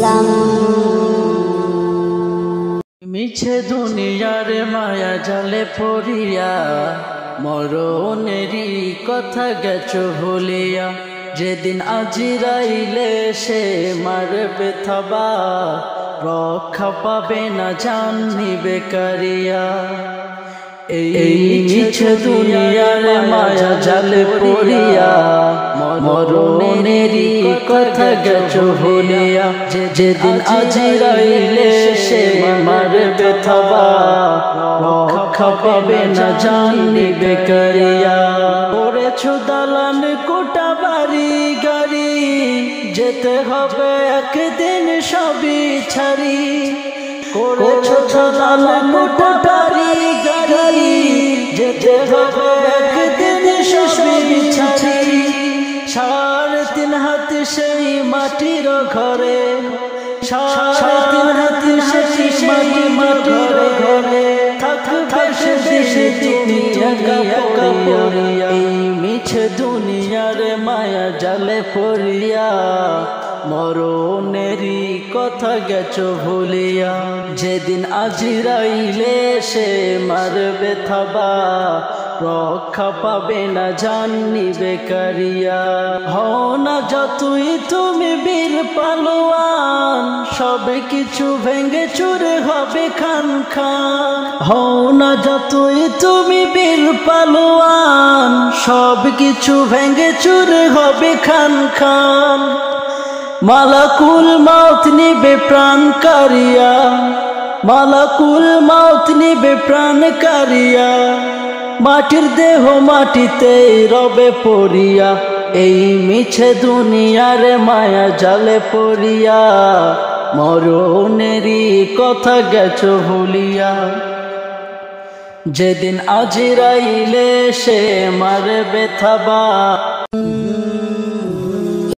ইসলাম। মিছে দুনিয়ার মায়া জালে পড়িয়া মরণেরই কথা গেছো ভুলিয়া, যেদিন আজরাইলে সে মারবে থাবা, রক্ষা পাবে না জান নিবে কারিয়া। এই মিছে দুনিয়ার মায়া জালে পড়িয়া মরণেরই কথা গেছো ভুলিয়া, যেদিন আজরাইলে সে মারবে থাবা, রক্ষা পাবে না জান নিবে কারিয়া। করেছো দালান কোটা বাড়ি গাড়ি, যেতে হবে একদিন সবই ছাড়ি। করেছো দালান কোটা বাড়ি গাড়ি, যেতে হবে একদিন সবই ছাড়ি। 3.5 হাত সেই মাটির ঘরে, 3.5 হাত সেই মাটির ঘরে, থাকবে সে তুমি একা পড়িয়া। এই মিছে দুনিয়ার মায়া জালে পড়িয়া মরণেরই কথা গেছো ভুলিয়া, যেদিন আজরাইলে সে মারবে থাবা, রক্ষা পাবে না জান নিবে কারিয়া। হও না যতই তুমি বীর পালোয়ান, সব কিছু ভেঙে চুরে হবে খান খান। হও না যতই তুমি বীর পালোয়ান, সব কিছু ভেঙে চুরে হবে খান খান। মালাকুল মউত নিবে প্রাণ কারিয়া, মালাকুল মউত নিবে প্রাণ কারিয়া। মাটির দেহ মাটিতে রবে পড়িয়া, এই মিছে দুনিয়ার মায়া জালে পড়িয়া মরণেরই কথা গেছো ভুলিয়া, যেদিন আজরাইলে সে মারবে থাবা।